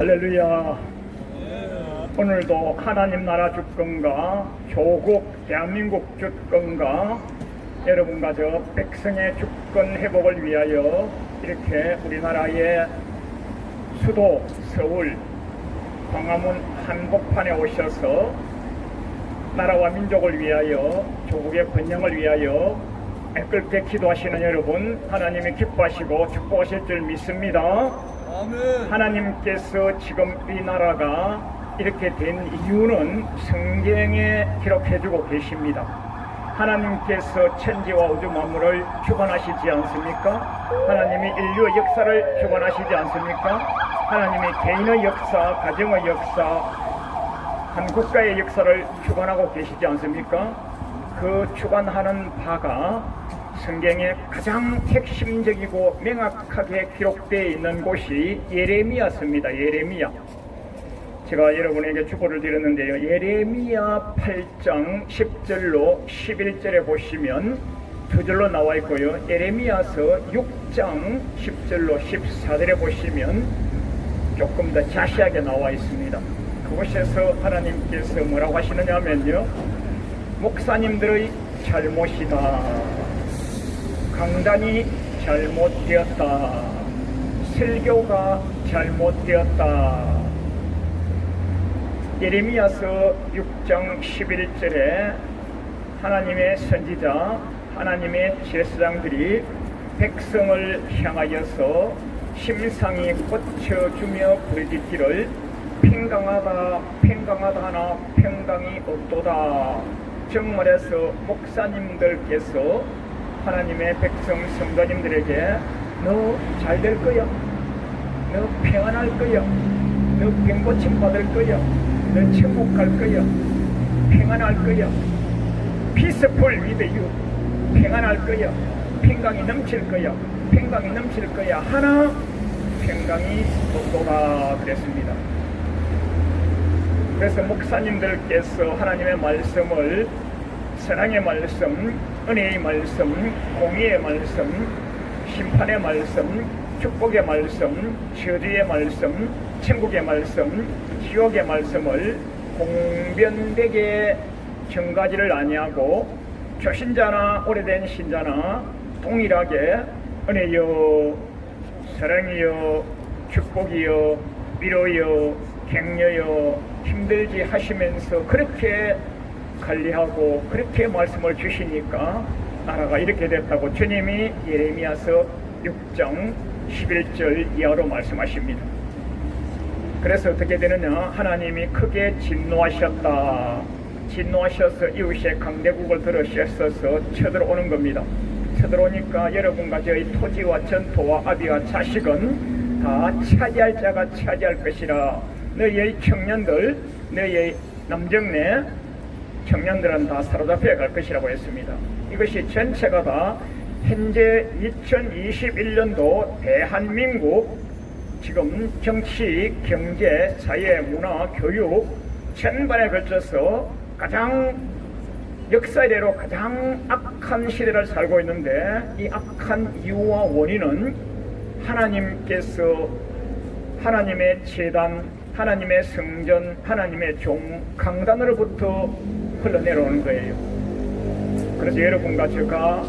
할렐루야. 오늘도 하나님 나라 주권과 조국 대한민국 주권과 여러분과 저 백성의 주권 회복을 위하여 이렇게 우리나라의 수도 서울 광화문 한복판에 오셔서 나라와 민족을 위하여 조국의 번영을 위하여 애끓게 기도하시는 여러분, 하나님이 기뻐하시고 축복하실 줄 믿습니다. 아멘. 하나님께서 지금 이 나라가 이렇게 된 이유는 성경에 기록해주고 계십니다. 하나님께서 천지와 우주 만물을 주관하시지 않습니까? 하나님이 인류의 역사를 주관하시지 않습니까? 하나님이 개인의 역사, 가정의 역사, 한 국가의 역사를 주관하고 계시지 않습니까? 그 주관하는 바가 성경에 가장 핵심적이고 명확하게 기록되어 있는 곳이 예레미야서입니다. 예레미야. 제가 여러분에게 축복을 드렸는데요. 예레미야 8장 10절로 11절에 보시면 두 절로 나와 있고요. 예레미야서 6장 10절로 14절에 보시면 조금 더 자세하게 나와 있습니다. 그곳에서 하나님께서 뭐라고 하시느냐 하면요, 목사님들의 잘못이다, 강단이 잘못되었다, 설교가 잘못되었다. 예레미야서 6장 11절에 하나님의 선지자, 하나님의 제사장들이 백성을 향하여서 심상이 꽂혀주며 부르짖기를 평강하다 평강하다 하나 평강이 없도다. 정말해서 목사님들께서 하나님의 백성 성도님들에게 너 잘 될 거야, 너 평안할 거야, 너 병고침 받을 거야, 너 천국 갈 거야, 평안할 거야, peaceful with you, 평안할 거야, 평강이 넘칠 거야, 평강이 넘칠 거야 하나 평강이 없도다 그랬습니다. 그래서 목사님들께서 하나님의 말씀을, 사랑의 말씀, 은혜의 말씀, 공의의 말씀, 심판의 말씀, 축복의 말씀, 저주의 말씀, 천국의 말씀, 지옥의 말씀을 공변되게 전가지를 아니하고 초신자나 오래된 신자나 동일하게 은혜여, 사랑이여, 축복이여, 위로여, 격려여, 힘들지 하시면서 그렇게 관리하고 그렇게 말씀을 주시니까 나라가 이렇게 됐다고 주님이 예레미야서 6장 11절 이하로 말씀하십니다. 그래서 어떻게 되느냐, 하나님이 크게 진노하셨다. 진노하셔서 이웃의 강대국을 들으셔서 쳐들어오는 겁니다. 쳐들어오니까 여러분과 저희 토지와 전토와 아비와 자식은 다 차지할 자가 차지할 것이라. 너희의 청년들, 너희의 남정네 청년들은 다 사로잡혀 갈 것이라고 했습니다. 이것이 전체가 다 현재 2021년도 대한민국 지금 정치, 경제, 사회, 문화, 교육 전반에 걸쳐서 가장 역사대로 가장 악한 시대를 살고 있는데, 이 악한 이유와 원인은 하나님께서 하나님의 제단, 하나님의 성전, 하나님의 종, 강단으로부터 흘러내려오는 거예요. 그래서 여러분과 제가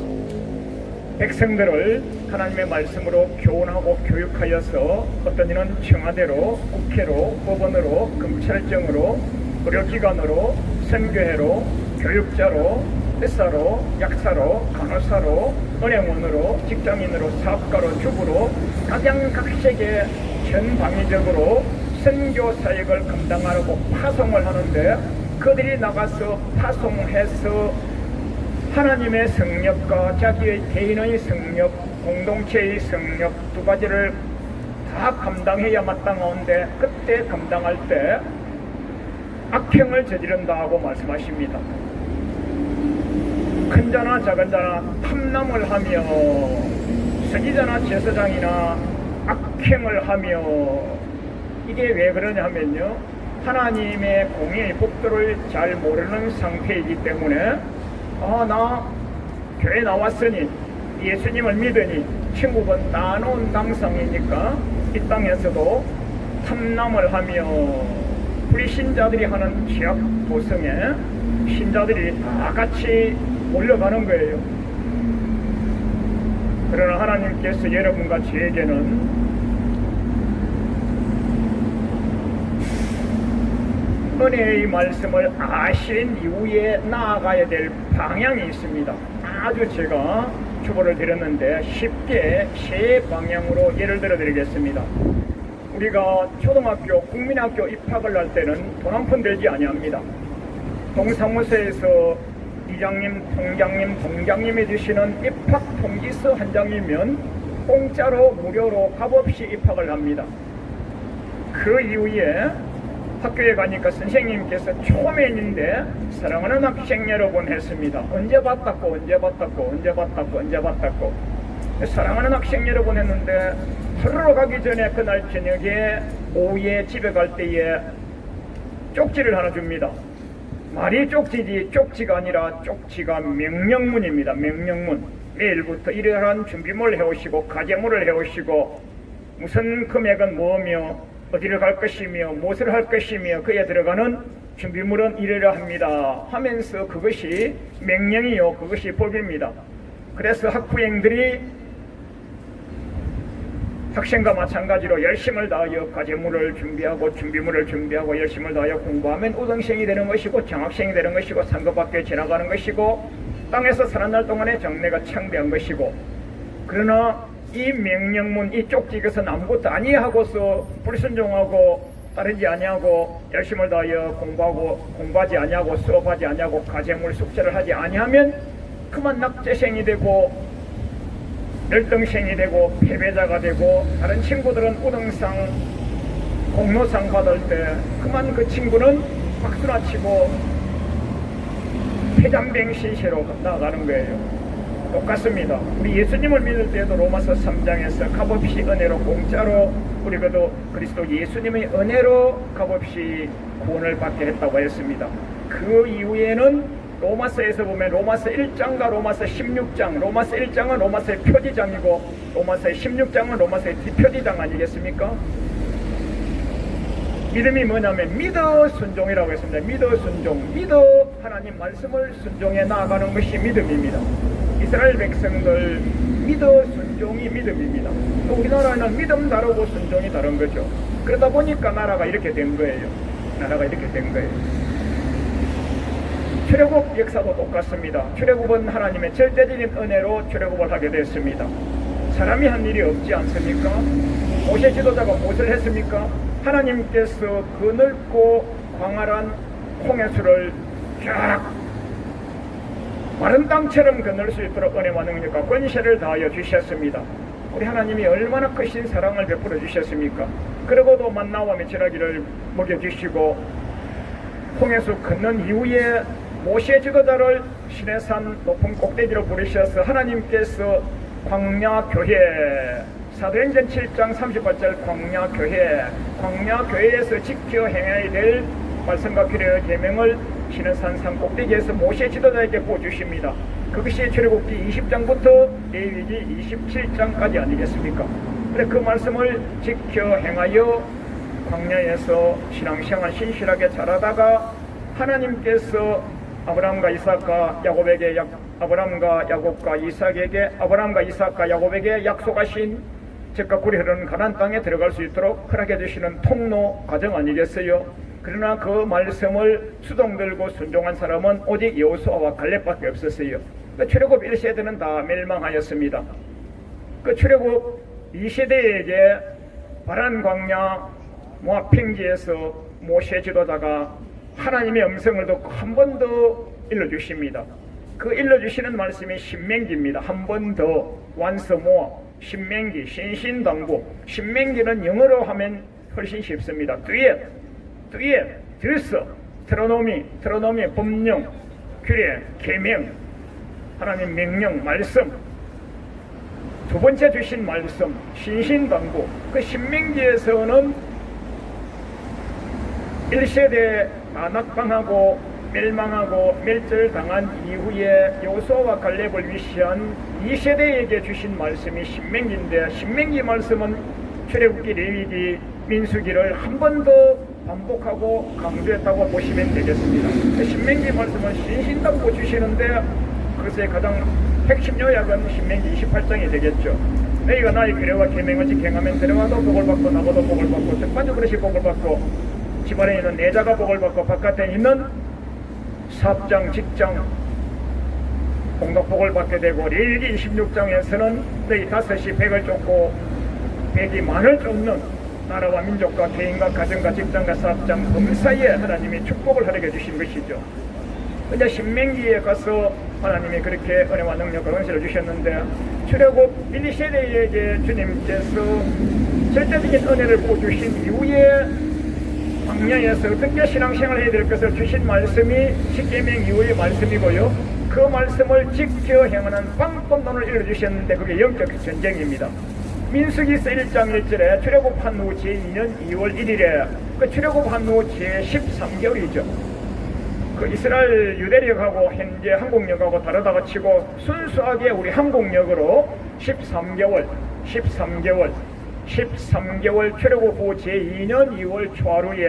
백성들을 하나님의 말씀으로 교훈하고 교육하여서 어떤 이는 청와대로, 국회로, 법원으로, 검찰청으로, 의료기관으로, 선교회로, 교육자로, 의사로, 약사로, 간호사로, 은행원으로, 직장인으로, 사업가로, 주부로 각양각색의 전방위적으로 선교 사역을 감당하려고 파송을 하는데, 그들이 나가서 파송해서 하나님의 성역과 자기의 개인의 성역, 공동체의 성역 두 가지를 다 감당해야 마땅한데, 그때 감당할 때 악행을 저지른다 하고 말씀하십니다. 큰 자나 작은 자나 탐남을 하며 선지자나 제사장이나 악행을 하며, 이게 왜 그러냐 하면요, 하나님의 공의의 법도를 잘 모르는 상태이기 때문에, 나 교회 나왔으니 예수님을 믿으니 천국은 따놓은 당상이니까 이 땅에서도 탐남을 하며 불신자들이 하는 죄악 도성에 신자들이 다 같이 몰려가는 거예요. 그러나 하나님께서 여러분과 저에게는 은혜의 말씀을 아신 이후에 나아가야 될 방향이 있습니다. 아주 제가 주보를 드렸는데 쉽게 세 방향으로 예를 들어 드리겠습니다. 우리가 초등학교, 국민학교 입학을 할 때는 돈 한 푼 들지 아니합니다. 동사무소에서 이장님, 통장님, 동장님이 주시는 입학 통지서 한 장이면 공짜로 무료로 값없이 입학을 합니다. 그 이후에 학교에 가니까 선생님께서 초면인데 사랑하는 학생 여러분 했습니다. 언제 봤다고 사랑하는 학생 여러분 했는데 하루로 가기 전에 그날 저녁에 오후에 집에 갈 때에 쪽지를 하나 줍니다. 말이 쪽지지 쪽지가 아니라 쪽지가 명령문입니다. 명령문. 내일부터 이러한 준비물을 해오시고 가재물을 해오시고 무슨 금액은 뭐며 어디를 갈 것이며 무엇을 할 것이며 그에 들어가는 준비물은 이래라 합니다 하면서 그것이 명령이요 그것이 법입니다. 그래서 학부형들이 학생과 마찬가지로 열심을 다하여 가재물을 준비하고 준비물을 준비하고 열심을 다하여 공부하면 우등생이 되는 것이고 장학생이 되는 것이고 상급학교에 지나가는 것이고 땅에서 살아날 동안에 장래가 창대한 것이고 그러나 이 명령문, 이 쪽지 것은 아무것도 아니하고서 불순종하고 따르지 아니하고 열심을 다하여 공부하지 아니하고 수업하지 아니하고 가재물 숙제를 하지 아니하면 그만 낙제생이 되고 열등생이 되고 패배자가 되고 다른 친구들은 우등상 공로상 받을 때 그만 그 친구는 박수나 치고 패잔병신세로 나아가는 거예요. 똑같습니다. 우리 예수님을 믿을 때에도 로마서 3장에서 값없이 은혜로 공짜로 우리 그리스도 예수님의 은혜로 값없이 구원을 받게 했다고 했습니다. 그 이후에는 로마서에서 보면 로마서 1장과 로마서 16장, 로마서 1장은 로마서의 표지장이고 로마서의 16장은 로마서의 뒷표지장 아니겠습니까? 믿음이 뭐냐면 믿어 순종이라고 했습니다. 믿어 순종, 믿어 하나님 말씀을 순종해 나아가는 것이 믿음입니다. 이스라엘 백성들 믿어 순종이 믿음입니다. 또 우리나라는 믿음 다르고 순종이 다른 거죠. 그러다 보니까 나라가 이렇게 된 거예요. 출애굽 역사도 똑같습니다. 출애굽은 하나님의 절대적인 은혜로 출애굽을 하게 됐습니다. 사람이 한 일이 없지 않습니까? 모세 지도자가 무엇을 했습니까? 하나님께서 그 넓고 광활한 홍해수를 쫙 마른 땅처럼 건널 수 있도록 은혜와 능력과 권세를 다하여 주셨습니다. 우리 하나님이 얼마나 크신 사랑을 베풀어 주셨습니까? 그러고도 만나와 메추라기를 먹여주시고 홍해수 건넌 이후에 모세 지도자를 시내산 높은 꼭대기로 부르셔서 하나님께서 광야교회 사도행전 7장 38절 광야교회에서 지켜 행해야 될 말씀과 규례의 계명을 시내산 산 꼭대기에서 모세 지도자에게 보여주십니다. 그것이 출애굽기 20장부터 레위기 27장까지 아니겠습니까? 그래 그 말씀을 지켜 행하여 광야에서 신앙생활 신실하게 자라다가 하나님께서 아브라함과 이삭과 야곱에게 약속하신 적과 꿀이 흐르는 가나안 땅에 들어갈 수 있도록 허락해 주시는 통로 과정 아니겠어요? 그러나 그 말씀을 수동 들고 순종한 사람은 오직 여호수아와 갈렙밖에 없었어요. 그 출애굽 1세대는 다 멸망하였습니다. 그 출애굽 2세대에게 바란 광야 모압 평지에서 모세 지도자가 하나님의 음성을 듣고 한 번 더 일러주십니다. 그 일러주시는 말씀이 신명기입니다. 한 번 더 once more 신명기, 신신당부. 신명기는 영어로 하면 훨씬 쉽습니다. 뒤에 들서 트로노미 법령, 규례, 계명, 하나님 명령, 말씀. 두 번째 주신 말씀, 신신당부. 그 신명기에서는 1세대 낙방하고 멸망하고 멸절당한 이후에 여호수아와 갈렙을 위시한 2세대에게 주신 말씀이 신명기인데 신명기 말씀은 출애굽기, 레위기, 민수기를 한 번 더 반복하고 강조했다고 보시면 되겠습니다. 신명기 말씀은 신신당부 주시는데 그것의 가장 핵심 요약은 신명기 28장이 되겠죠. 너희가 나의 규례와 계명을 지행하면 들어가도 복을 받고 나가도 복을 받고 뜻까지 그릇이 복을 받고 집안에 있는 내자가 복을 받고 바깥에 있는 사업장, 직장, 공덕복을 받게 되고 레위기 26장에서는 너희 다섯이 백을 쫓고 백이 만을 쫓는 나라와 민족과 개인과 가정과 직장과 사업장 범사에 하나님이 축복을 하게 해주신 것이죠. 근데 신명기에 가서 하나님이 그렇게 은혜와 능력과 은혜를 주셨는데 출애굽 1세대에게 주님께서 절대적인 은혜를 보여주신 이후에 광야에서 어떻게 신앙생활을 해야 될 것을 주신 말씀이 십계명 이후의 말씀이고요. 그 말씀을 지켜 행하는 방법론을 일러주셨는데 그게 영적 전쟁입니다. 민수기서 1장 1절에 출애굽한 후 제2년 2월 1일에 그 출애굽한 후 제13개월이죠. 그 이스라엘 유대력하고 현재 한국력하고 다르다고 치고 순수하게 우리 한국력으로 13개월 출애굽 후 제2년 2월 초하루에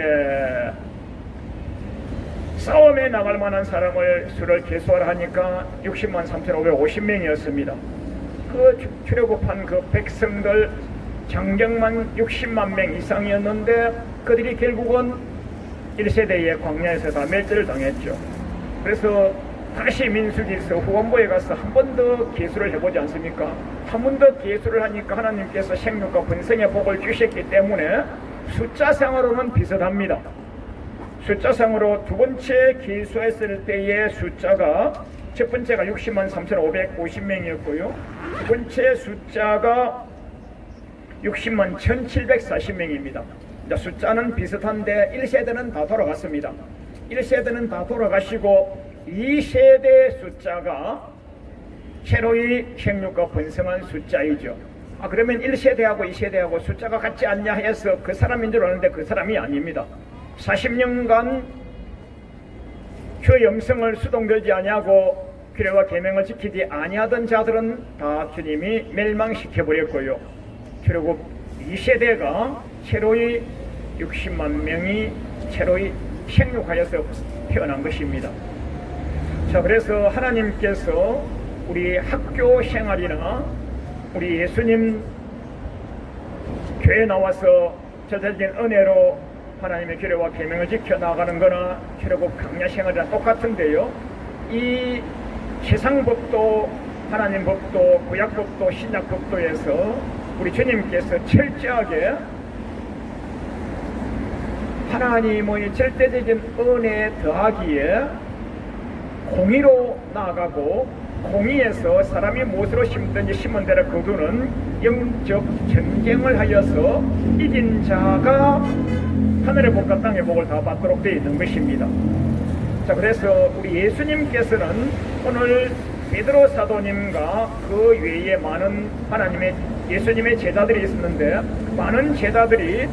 싸움에 나갈 만한 사람을 수를 계수하라 하니까 60만 3,550명이었습니다. 그 출애굽한 그 백성들 장정만 60만 명 이상이었는데 그들이 결국은 1세대의 광야에서 다 멸절을 당했죠. 그래서 다시 민수기서 후원부에 가서 한 번 더 계수를 해보지 않습니까? 한 번 더 계수를 하니까 하나님께서 생육과 번성의 복을 주셨기 때문에 숫자상으로는 비슷합니다. 숫자상으로 두 번째 계수했을 때의 숫자가 첫 번째가 60만 3,550명이었고요. 두 번째 숫자가 60만 1,740명입니다. 숫자는 비슷한데 1세대는 다 돌아갔습니다. 1세대는 다 돌아가시고 2세대 숫자가 새로이 생육과 번성한 숫자이죠. 그러면 1세대하고 2세대하고 숫자가 같지 않냐 해서 그 사람인 줄 아는데 그 사람이 아닙니다. 40년간 그 염성을 수동들지 아니하고 규례와 계명을 지키지 아니하던 자들은 다 주님이 멸망시켜버렸고요. 출애굽 2세대가 새로이 60만 명이 새로이 생육하여서 태어난 것입니다. 자, 그래서 하나님께서 우리 학교 생활이나 우리 예수님 교회 나와서 절대적인 은혜로 하나님의 규례와 계명을 지켜나가는 거나 출애굽 강야 생활이랑 똑같은데요. 이 세상 법도 하나님 법도 구약 법도 신약 법도에서 우리 주님께서 철저하게 하나님의 절대적인 은혜 더하기에 공의로 나아가고 공의에서 사람이 무엇으로 심든지 심은 대로 거두는 영적 전쟁을 하여서 이긴 자가 하늘의 복과 땅의 복을 다 받도록 되어 있는 것입니다. 자, 그래서 우리 예수님께서는 오늘 베드로 사도님과 그 외에 많은 하나님의 예수님의 제자들이 있었는데 많은 제자들이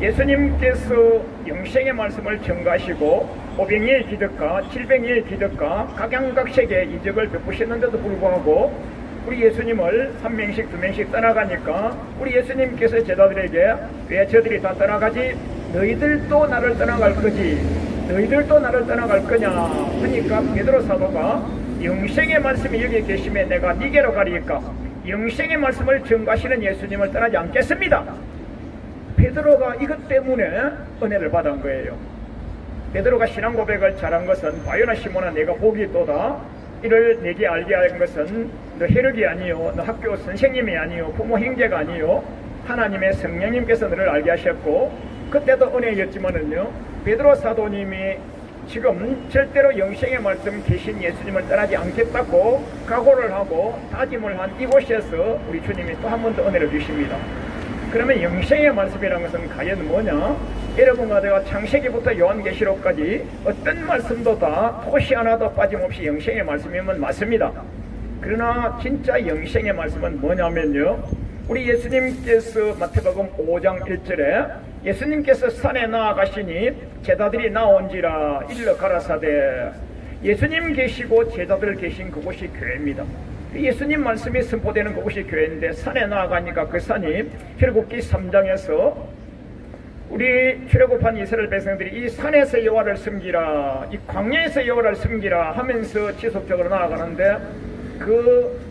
예수님께서 영생의 말씀을 전가하시고 500일 기득과 700일 기득과 각양각색의 이적을 베푸셨는데도 불구하고 우리 예수님을 한 명씩 두 명씩 떠나가니까 우리 예수님께서 제자들에게 왜 저들이 다 떠나가지? 너희들도 나를 떠나갈 거지. 너희들도 나를 떠나갈 거냐 하니까 베드로 사도가 영생의 말씀이 여기 계시면 내가 니게로 가리까 영생의 말씀을 전가하시는 예수님을 떠나지 않겠습니다. 베드로가 이것 때문에 은혜를 받은 거예요. 베드로가 신앙 고백을 잘한 것은 바요나 시몬아 내가 복이 있도다. 이를 내게 알게 한 것은 너 혈육이 아니요 너 학교 선생님이 아니요 부모 형제가 아니요 하나님의 성령님께서 너를 알게 하셨고 그때도 은혜였지만은요 베드로 사도님이 지금 절대로 영생의 말씀 계신 예수님을 떠나지 않겠다고 각오를 하고 다짐을 한 이곳에서 우리 주님이 또 한 번 더 은혜를 주십니다. 그러면 영생의 말씀이라는 것은 과연 뭐냐? 여러분과 내가 창세기부터 요한계시록까지 어떤 말씀도 다 토시 하나도 빠짐없이 영생의 말씀이면 맞습니다. 그러나 진짜 영생의 말씀은 뭐냐면요, 우리 예수님께서 마태복음 5장 1절에 예수님께서 산에 나아가시니 제자들이 나온지라 일러 가라사대. 예수님 계시고 제자들 계신 그곳이 교회입니다. 예수님 말씀이 선포되는 그곳이 교회인데 산에 나아가니까 그 산이 혈국기 3장에서 우리 출애굽한 이스라엘 백성들이 이 산에서 여호와를 섬기라, 이 광야에서 여호와를 섬기라 하면서 지속적으로 나아가는데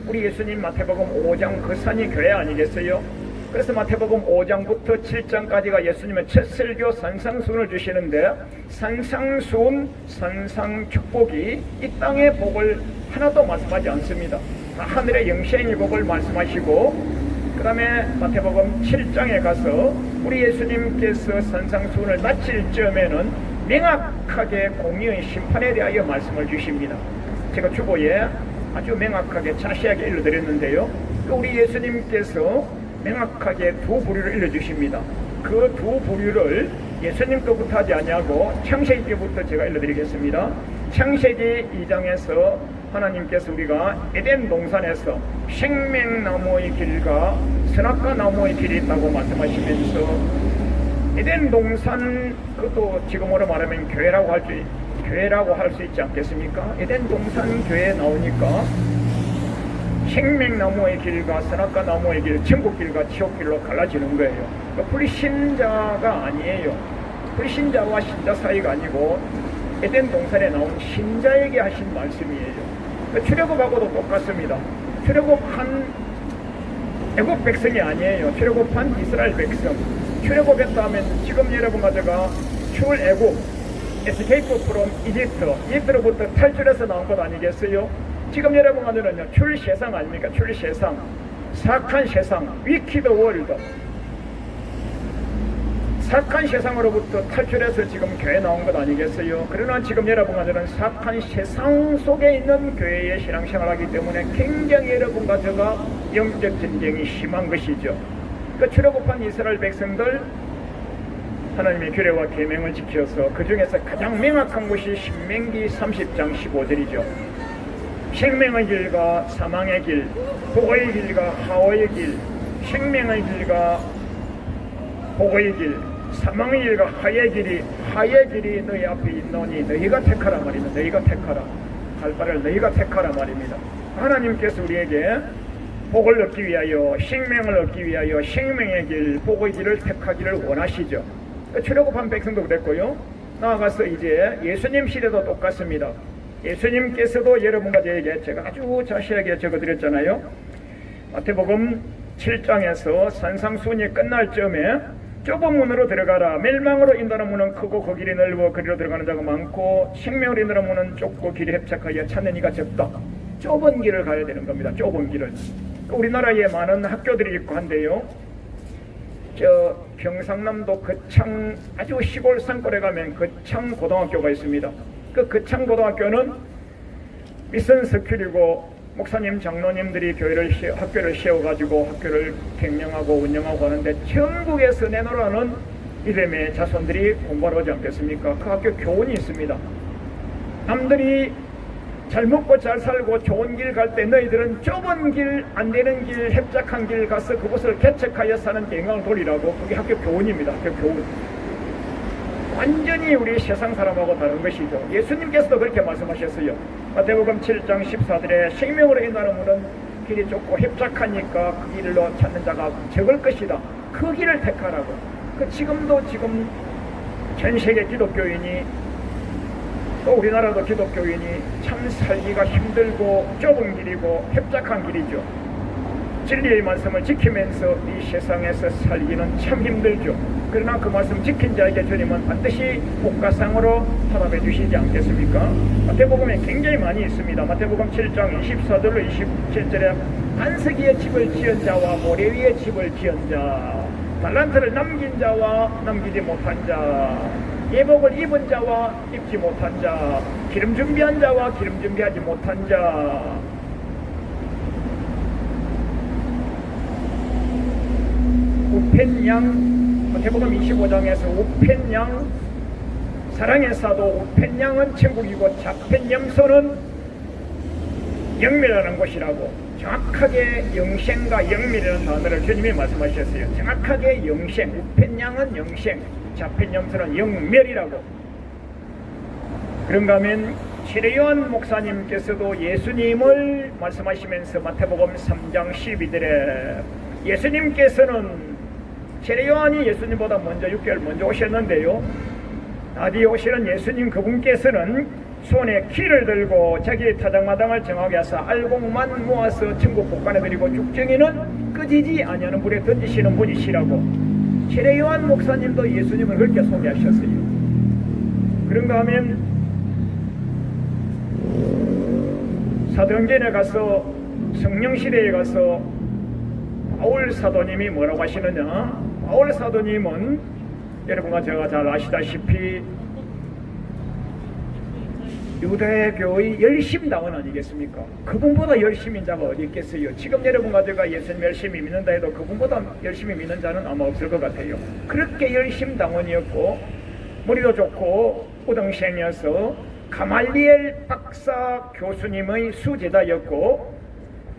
우리 예수님 마태복음 5장 그 산이 교회 아니겠어요? 그래서 마태복음 5장부터 7장까지가 예수님의 첫 설교 산상수훈을 주시는데 산상수훈, 산상축복이 이 땅의 복을 하나도 말씀하지 않습니다. 하늘의 영생의 복을 말씀하시고 그 다음에 마태복음 7장에 가서 우리 예수님께서 산상수훈을 마칠 즈음에는 명확하게 공의의 심판에 대하여 말씀을 주십니다. 제가 주보에 아주 명확하게 자세하게 일러드렸는데요. 우리 예수님께서 명확하게 두 부류를 일러주십니다. 그 두 부류를 예수님 거부터 하지 아니하고 창세기 때부터 제가 일러드리겠습니다. 창세기 2장에서 하나님께서 우리가 에덴 동산에서 생명나무의 길과 선악과 나무의 길이 있다고 말씀하시면서 에덴 동산, 그것도 지금으로 말하면 교회라고 할 수 있지 않겠습니까? 에덴 동산 교회에 나오니까 생명나무의 길과 선악과 나무의 길, 천국길과 지옥길로 갈라지는 거예요. 불신자가 아니에요. 불신자와 신자 사이가 아니고 에덴 동산에 나온 신자에게 하신 말씀이에요. 출애굽하고도 똑같습니다. 출애굽한 애국 백성이 아니에요. 출애굽한 이스라엘 백성. 출애굽했다 하면 지금 여러분 가져가 출애굽, escape from 이집트로부터 탈출해서 나온 것 아니겠어요? 지금 여러분 가져는요 출세상 아닙니까? 출세상, 사악한 세상, 위키드 월드, 사악한 세상으로부터 탈출해서 지금 교회에 나온 것 아니겠어요? 그러나 지금 여러분 가져는 사악한 세상 속에 있는 교회의 신앙생활하기 때문에 굉장히 여러분과 저가 영적 전쟁이 심한 것이죠. 그 출애굽한 이스라엘 백성들 하나님의 규례와 계명을 지켜서 그 중에서 가장 명확한 것이 신명기 30장 15절이죠. 생명의 길과 사망의 길, 복의 길과 하오의 길, 생명의 길과 복의 길, 사망의 길과 하의 길이 너희 앞에 있노니 너희가 택하라 말입니다. 너희가 택하라. 갈 바를 너희가 택하라 말입니다. 하나님께서 우리에게 복을 얻기 위하여, 생명을 얻기 위하여 생명의 길, 복의 길을 택하기를 원하시죠. 출애굽한 백성도 그랬고요. 나아가서 이제 예수님 시대도 똑같습니다. 예수님께서도 여러분과 저에게 제가 아주 자세하게 적어드렸잖아요. 마태복음 7장에서 산상수훈이 끝날 즈음에 좁은 문으로 들어가라. 멸망으로 인도하는 문은 크고 그 길이 넓어 그리로 들어가는 자가 많고 생명으로 인도하는 문은 좁고 길이 협착하여 찾는 이가 적다. 좁은 길을 가야 되는 겁니다. 좁은 길을. 우리나라에 많은 학교들이 있고 한데요. 저 경상남도 거창 아주 시골 산골에 가면 거창 고등학교가 있습니다. 그 거창 고등학교는 미션 스쿨이고 목사님 장로님들이 학교를 세워가지고 학교를 경영하고 운영하고 하는데 전국에서 내놓으라는 이름의 자손들이 공부하러 오지 않겠습니까? 그 학교 교훈이 있습니다. 남들이 잘 먹고 잘 살고 좋은 길 갈 때 너희들은 좁은 길, 안 되는 길, 협착한 길 가서 그곳을 개척하여 사는 영광을 돌리라고. 그게 학교 교훈입니다. 학교 교훈. 완전히 우리 세상 사람하고 다른 것이죠. 예수님께서도 그렇게 말씀하셨어요. 마태복음 7장 14절에 생명으로 인하는 문은 길이 좁고 협착하니까 그 길로 찾는 자가 적을 것이다. 그 길을 택하라고. 지금 전 세계 기독교인이 또 우리나라도 기독교인이 참 살기가 힘들고 좁은 길이고 협착한 길이죠. 진리의 말씀을 지키면서 이 세상에서 살기는 참 힘들죠. 그러나 그 말씀 지킨 자에게 주님은 반드시 복가상으로 화답해 주시지 않겠습니까? 마태복음에 굉장히 많이 있습니다. 마태복음 7장 24절로 27절에 반석이의 집을 지은 자와 모래 위에 집을 지은 자, 달란트를 남긴 자와 남기지 못한 자, 예복을 입은 자와 입지 못한 자, 기름 준비한 자와 기름 준비하지 못한 자, 우펜 양, 마태복음 25장에서 우펜 양, 사랑의 사도 우펜 양은 천국이고 잡힌 염소는 영미라는 것이라고. 정확하게 영생과 영미라는 단어를 주님이 말씀하셨어요. 정확하게 영생, 우펜 양은 영생, 잡힌 염소는 영멸이라고. 그런가 하면 최래요한 목사님께서도 예수님을 말씀하시면서 마태복음 3장 12절에 예수님께서는 세례 요한이 예수님보다 먼저 6개월 먼저 오셨는데요. 나뒤 오시는 예수님 그분께서는 손에 키를 들고 자기 타작마당을 정하게 하사 알곡만 모아서 천국 복간에 드리고 쭉정이는 끄지지 아니하는 불에 던지시는 분이시라고 세례 요한 목사님도 예수님을 그렇게 소개하셨어요. 그런가 하면 사도행전에 가서 성령시대에 가서 바울 사도님이 뭐라고 하시느냐. 바울 사도님은 여러분과 제가 잘 아시다시피 유대교의 열심당원 아니겠습니까? 그분보다 열심인 자가 어디 있겠어요? 지금 여러분과 제가 예수님 열심히 믿는다 해도 그분보다 열심히 믿는 자는 아마 없을 것 같아요. 그렇게 열심당원이었고 머리도 좋고 우등생이어서 가말리엘 박사 교수님의 수제자였고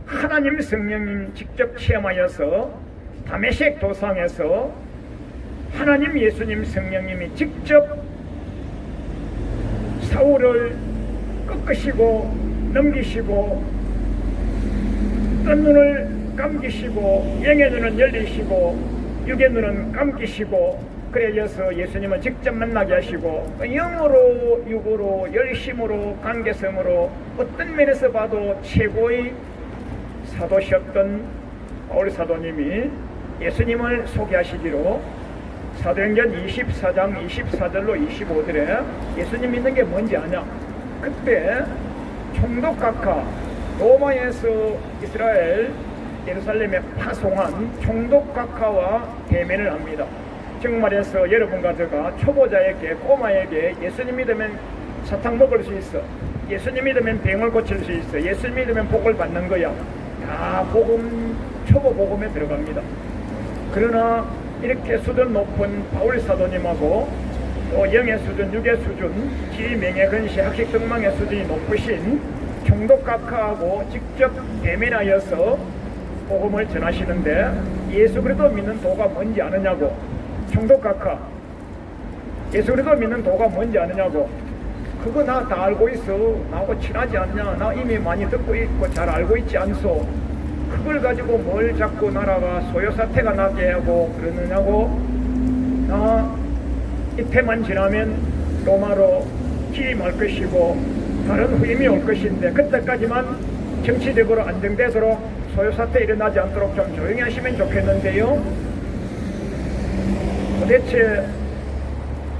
하나님 성령님 직접 체험하여서 다메섹 도상에서 하나님 예수님 성령님이 직접 사울을 꺾으시고 넘기시고 뜬 눈을 감기시고 영의 눈은 열리시고 육의 눈은 감기시고 그래 이어서 예수님을 직접 만나게 하시고 영으로 육으로 열심으로 관계성으로 어떤 면에서 봐도 최고의 사도셨던 바울 사도님이 예수님을 소개하시기로 사도행전 24장 24절로 25절에 예수님 믿는 게 뭔지 아냐? 그때 총독각하 로마에서 이스라엘 예루살렘에 파송한 총독각하와 대면을 합니다. 정말해서 여러분과 제가 초보자에게 꼬마에게 예수님 믿으면 사탕 먹을 수 있어, 예수님 믿으면 병을 고칠 수 있어, 예수님 믿으면 복을 받는 거야, 다 복음, 초보 복음에 들어갑니다. 그러나 이렇게 수준 높은 바울 사도님하고 또 영의 수준, 육의 수준, 지명의 근시, 학식 등망의 수준이 높으신 총독각하하고 직접 대면하여서 복음을 전하시는데 예수 그리스도 믿는 도가 뭔지 아느냐고. 총독각하, 예수 그리스도 믿는 도가 뭔지 아느냐고. 그거 나 다 알고 있어. 나하고 친하지 않냐? 나 이미 많이 듣고 있고 잘 알고 있지 않소. 그걸 가지고 뭘 자꾸 나라가 소요사태가 나게 하고 그러느냐고. 나 이때만 지나면 로마로 기임할 것이고 다른 후임이 올 것인데 그때까지만 정치적으로 안정되도록 소요사태 일어나지 않도록 좀 조용히 하시면 좋겠는데요. 도대체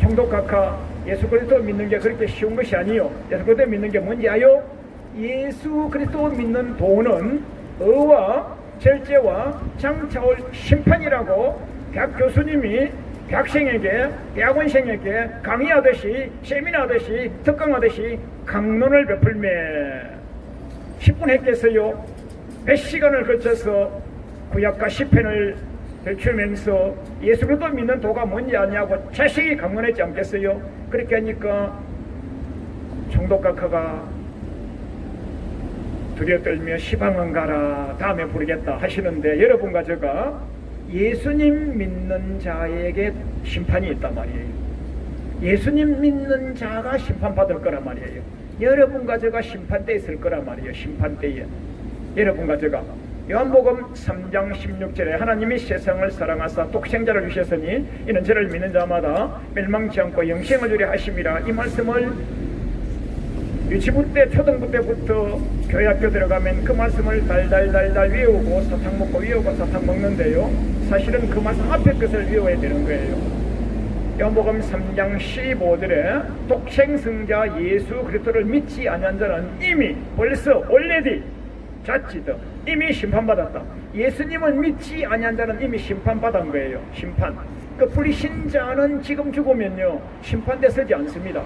총독각하 예수 그리스도 믿는 게 그렇게 쉬운 것이 아니요. 예수 그리스도 믿는 게 뭔지 아요? 예수 그리스도 믿는 도는 의와 절제와 장차올 심판이라고 대학 교수님이 대학생에게 대학원생에게 강의하듯이 세미나하듯이 특강하듯이 강론을 베풀며 10분 했겠어요? 몇 시간을 거쳐서 구약과 시편을 펼치면서 예수 그리스도 믿는 도가 뭔지 아냐고 자세히 강론했지 않겠어요? 그렇게 하니까 총독각하가 두려떨며 시방은 가라 다음에 부르겠다 하시는데 여러분과 제가 예수님 믿는 자에게 심판이 있단 말이에요. 예수님 믿는 자가 심판받을 거란 말이에요. 여러분과 제가 심판대에 있을 거란 말이에요. 심판대에 여러분과 제가 요한복음 3장 16절에 하나님이 세상을 사랑하사 독생자를 주셨으니 이는 저를 믿는 자마다 멸망치 않고 영생을 주려 하심이라. 이 말씀을 유치부 때 초등부 때부터 교회학교 들어가면 그 말씀을 달달달달 외우고 사탕 먹고 외우고 사탕 먹는데요. 사실은 그 말씀 앞에 것을 외워야 되는 거예요. 요한복음 3장 15절에 독생성자 예수 그리스도를 믿지 아니한 자는 이미 벌써 already judged, 이미 심판받았다. 예수님을 믿지 아니한 자는 이미 심판받은 거예요. 심판. 그 불신자는 지금 죽으면요 심판대 서지 않습니다.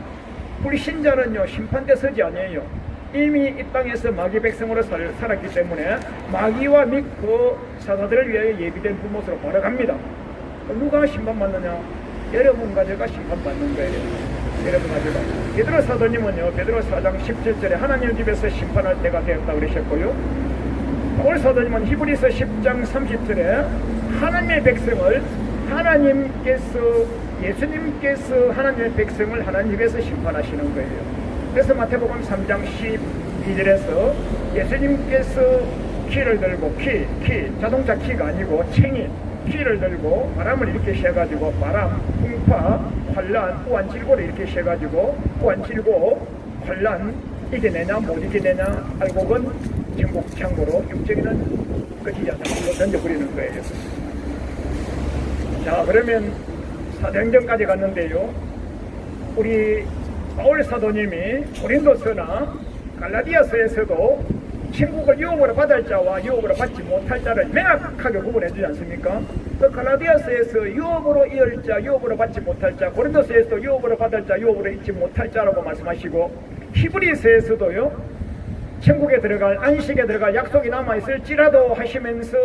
불신자는요 심판대 서지 아니에요. 이미 이 땅에서 마귀 백성으로 살았기 때문에 마귀와 및 그 사사들을 위하여 예비된 불못으로 바로 갑니다. 누가 심판받느냐? 여러분과 제가 심판받는 거예요. 여러분과 제가. 베드로 사도님은요 베드로 4장 17절에 하나님 집에서 심판할 때가 되었다 그러셨고요. 바울 사도님은 히브리서 10장 30절에 하나님의 백성을 하나님께서 예수님께서 하나님의 백성을 하나님 집에서 심판하시는 거예요. 그래서 마태복음 3장 12절에서 예수님께서 키를 들고 키 자동차 키가 아니고 챙이 피를 들고 바람을 이렇게 쐬가지고 바람, 풍파, 환란, 우한질고를 이렇게 쉐가지고 우한질고 환란 이겨내냐 못 이겨내냐 알고 본 전국 창고로 육정이는 끝이지 않고 던져버리는 거예요. 자, 그러면 사도행전까지 갔는데요, 우리 바울 사도님이 고린도서나 갈라디아서에서도 천국을 유업으로 받을 자와 유업으로 받지 못할 자를 명확하게 구분해 주지 않습니까? 그 갈라디아서에서 유업으로 이을 자, 유업으로 받지 못할 자, 고린도서에서도 유업으로 받을 자, 유업으로 잊지 못할 자라고 말씀하시고, 히브리서에서도요, 천국에 들어갈, 안식에 들어갈 약속이 남아있을지라도 하시면서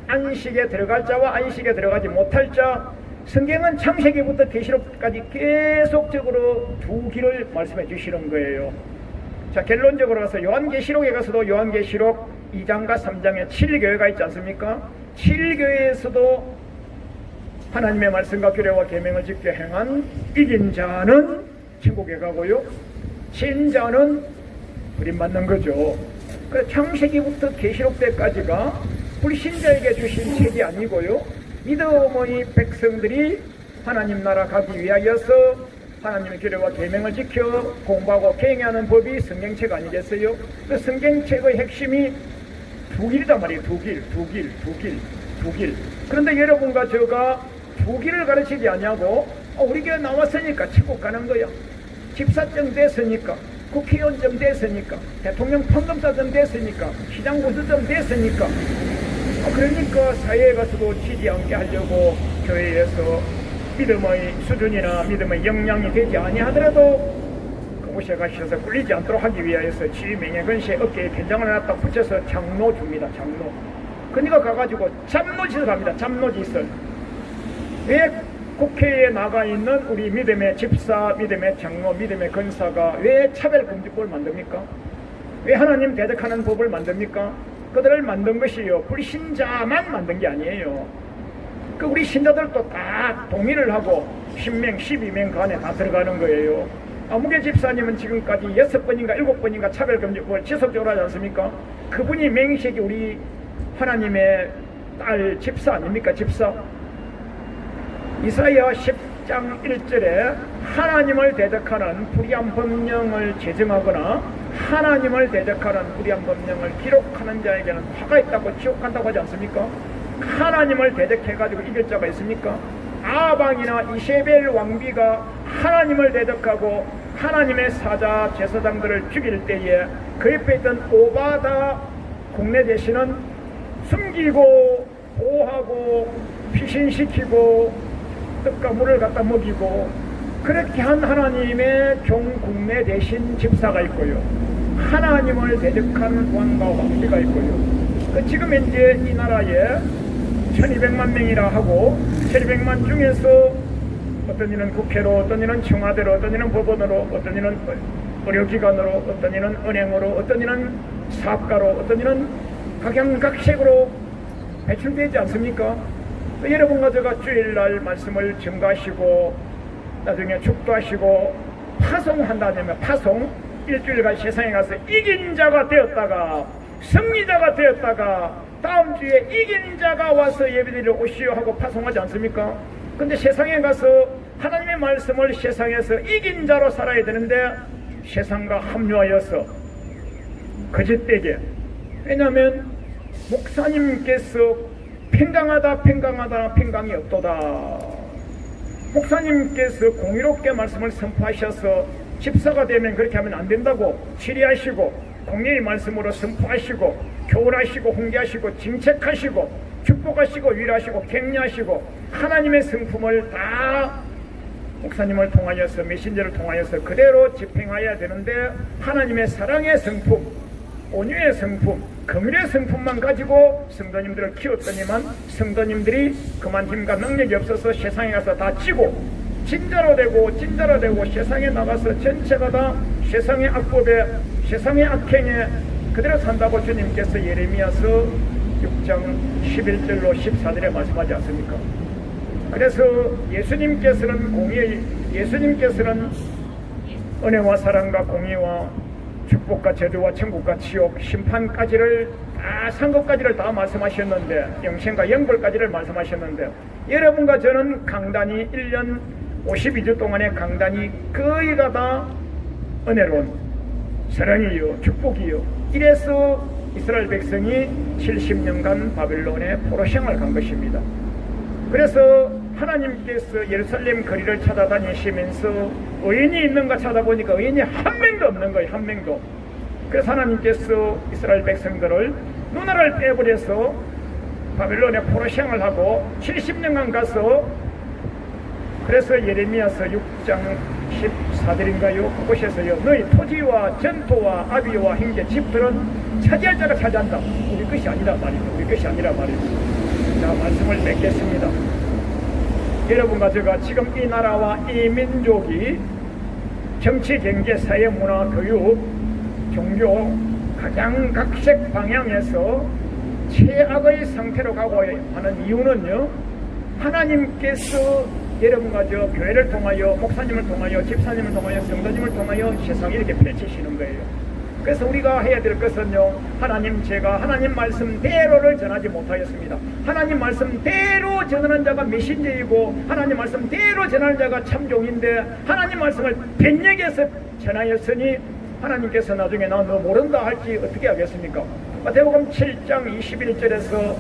안식에 들어갈 자와 안식에 들어가지 못할 자, 성경은 창세기부터 계시록까지 계속적으로 두 길을 말씀해 주시는 거예요. 자, 결론적으로 가서 요한계시록에 가서도 요한계시록 2장과 3장에 7교회가 있지 않습니까? 7교회에서도 하나님의 말씀과 규례와 계명을 지켜 행한 이긴 자는 천국에 가고요, 진 자는 버림받는 거죠. 그래서 창세기부터 계시록 때까지가 불신자에게 주신 책이 아니고요, 믿음의 백성들이 하나님 나라 가기 위하여서 하나님의 규례와 계명을 지켜 공부하고 계행하는 법이 성경책 아니겠어요? 그 성경책의 핵심이 두 길이단 말이에요. 두 길. 그런데 여러분과 제가 두 길을 가르치지 아니하고 우리 교회 나왔으니까 천국 가는 거야, 집사증 됐으니까, 국회의원증 됐으니까, 대통령 판검사증 됐으니까, 시장 구수증 됐으니까, 그러니까 사회에 가서도 지지 않게 하려고 교회에서 믿음의 수준이나 믿음의 역량이 되지 아니하더라도 그곳에 가셔서 꿀리지 않도록 하기 위하여서 지명의 근시에 어깨에 견장을 하나 딱 붙여서 장로 줍니다. 장로. 그러니까 가가지고 잡노짓을 합니다. 잡노짓을. 왜 국회에 나가 있는 우리 믿음의 집사, 믿음의 장로, 믿음의 근사가 왜 차별금지법을 만듭니까? 왜 하나님 대적하는 법을 만듭니까? 그들을 만든 것이요, 불신자만 만든 게 아니에요. 그 우리 신자들도 다 동의를 하고 10명, 12명 간에 다 들어가는 거예요. 아무개 집사님은 지금까지 6번인가 7번인가 차별금지법을 지속적으로 하지 않습니까? 그분이 맹식이 우리 하나님의 딸 집사 아닙니까? 집사. 이사야 10장 1절에 하나님을 대적하는 불의한 법령을 제정하거나 하나님을 대적하는 불의한 법령을 기록하는 자에게는 화가 있다고 지옥한다고 하지 않습니까? 하나님을 대적해가지고 이길 자가 있습니까? 아방이나 이세벨 왕비가 하나님을 대적하고 하나님의 사자 제사장들을 죽일 때에 그 옆에 있던 오바다 국내 대신은 숨기고 보호하고 피신시키고 떡과 물을 갖다 먹이고 그렇게 한 하나님의 종국내 대신 집사가 있고요, 하나님을 대적한 왕과 왕비가 있고요. 지금 현재 이 나라에 1200만 명이라 하고 1200만 중에서 어떤 이는 국회로, 어떤 이는 청와대로, 어떤 이는 법원으로, 어떤 이는 의료기관으로, 어떤 이는 은행으로, 어떤 이는 사업가로, 어떤 이는 각양각색으로 배출되지 않습니까? 여러분과 제가 주일날 말씀을 증거하시고 나중에 축도하시고 파송한다면 파송, 일주일간 세상에 가서 이긴 자가 되었다가 승리자가 되었다가 다음 주에 이긴 자가 와서 예배드리러 오시오 하고 파송하지 않습니까? 근데 세상에 가서 하나님의 말씀을 세상에서 이긴 자로 살아야 되는데 세상과 합류하여서 거짓되게, 왜냐하면 목사님께서 팽강이 없도다. 목사님께서 공의롭게 말씀을 선포하셔서 집사가 되면 그렇게 하면 안 된다고 치리하시고 공의의 말씀으로 선포하시고 교훈하시고 홍계하시고 징책하시고 축복하시고 위로하시고 격려하시고 하나님의 성품을 다 목사님을 통하여서 메신저를 통하여서 그대로 집행하여야 되는데 하나님의 사랑의 성품, 온유의 성품, 긍휼의 성품만 가지고 성도님들을 키웠더니만 성도님들이 그만 힘과 능력이 없어서 세상에 가서 다 지고 진자로 되고 세상에 나가서 전체가 다 세상의 악법에, 세상의 악행에 그대로 산다고 주님께서 예레미야서 6장 11절로 14절에 말씀하지 않습니까? 그래서 예수님께서는 은혜와 사랑과 공의와 축복과 저주와 천국과 지옥, 심판까지를 다 상급까지를 다 말씀하셨는데, 영생과 영벌까지를 말씀하셨는데, 여러분과 저는 강단이 1년 52주 동안의 강단이 거의가 다 은혜로운 사랑이요 축복이요. 이래서 이스라엘 백성이 70년간 바벨론의 포로 생활을 간 것입니다. 그래서 하나님께서 예루살렘 거리를 찾아다니시면서 의인이 있는가 찾아보니까 의인이 한 명도 없는 거예요. 한 명도. 그래서 하나님께서 이스라엘 백성들을 눈알을 빼버려서 바벨론의 포로 생활을 하고 70년간 가서, 그래서 예레미야서 6장 14절인가요? 그곳에서요, 너희 토지와 전토와 아비와 형제 집들은 차지할 자가 차지한다. 우리 것이 아니라 말이죠. 우리 것이 아니라 말이죠. 자, 말씀을 맺겠습니다. 여러분과 제가 지금 이 나라와 이 민족이 정치, 경제, 사회, 문화, 교육, 종교 가장 각색 방향에서 최악의 상태로 가고 하는 이유는요, 하나님께서 여러분과 저 교회를 통하여, 목사님을 통하여, 집사님을 통하여, 성도님을 통하여 세상에 이렇게 펼치시는 거예요. 그래서 우리가 해야 될 것은요, 제가 하나님 말씀대로를 전하지 못하였습니다. 하나님 말씀대로 전하는 자가 메신저이고, 하나님 말씀대로 전하는 자가 참종인데, 하나님 말씀을 변역해서 전하였으니 하나님께서 나중에 나 너 모른다 할지 어떻게 하겠습니까? 마태복음 7장 21절에서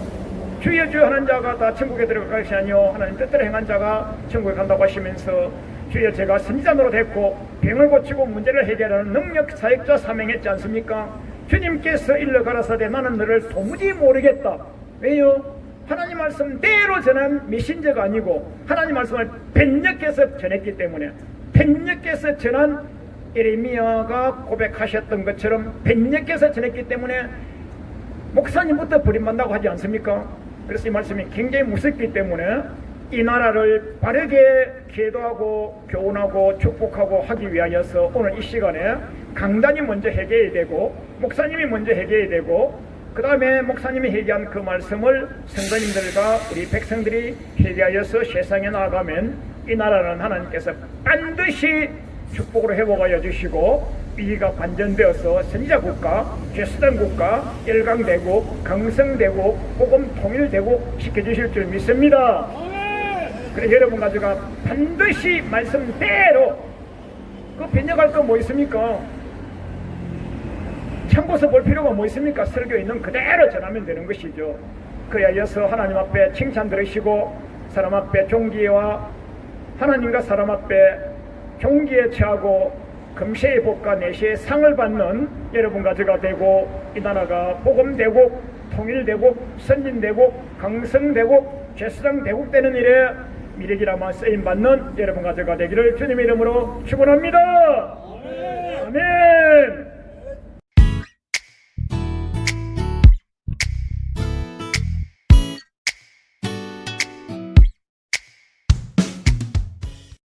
주여 주여 하는 자가 다 천국에 들어갈 것이 아니요 하나님 뜻대로 행한 자가 천국에 간다고 하시면서, 주여 제가 선지자 노릇했고 병을 고치고 문제를 해결하는 능력 사역자 사명했지 않습니까? 주님께서 일러 가라사대 나는 너를 도무지 모르겠다. 왜요? 하나님 말씀대로 전한 메신저가 아니고 하나님 말씀을 변역해서 전했기 때문에, 변역해서 전한 예레미야가 고백하셨던 것처럼 변역해서 전했기 때문에 목사님부터 버림받는다고 하지 않습니까? 그래서 이 말씀이 굉장히 무섭기 때문에 이 나라를 바르게 기도하고 교훈하고 축복하고 하기 위하여서 오늘 이 시간에 강단이 먼저 회개해야 되고, 목사님이 먼저 회개해야 되고, 그 다음에 목사님이 회개한 그 말씀을 성도님들과 우리 백성들이 회개하여서 세상에 나아가면 이 나라는 하나님께서 반드시 축복으로 회복하여 주시고 위기가 반전되어서 선지자 국가, 죄수단 국가, 열강대국, 강성대국, 복음 통일대국 시켜주실 줄 믿습니다. 그래서 여러분과 제가 반드시 말씀대로, 그 변역할 거 뭐 있습니까? 참고서 볼 필요가 뭐 있습니까? 설교 있는 그대로 전하면 되는 것이죠. 그리하여서 하나님 앞에 칭찬 들으시고 사람 앞에 존귀와 하나님과 사람 앞에 존귀에 처하고 금세의 복과 내시의 상을 받는 여러분과 제가 되고, 이 나라가 복음대국, 통일대국, 선진대국, 강성대국, 죄수장대국 되는 일에 미래기라마 쓰임받는 여러분과 제가 되기를 주님의 이름으로 축원합니다. 아멘.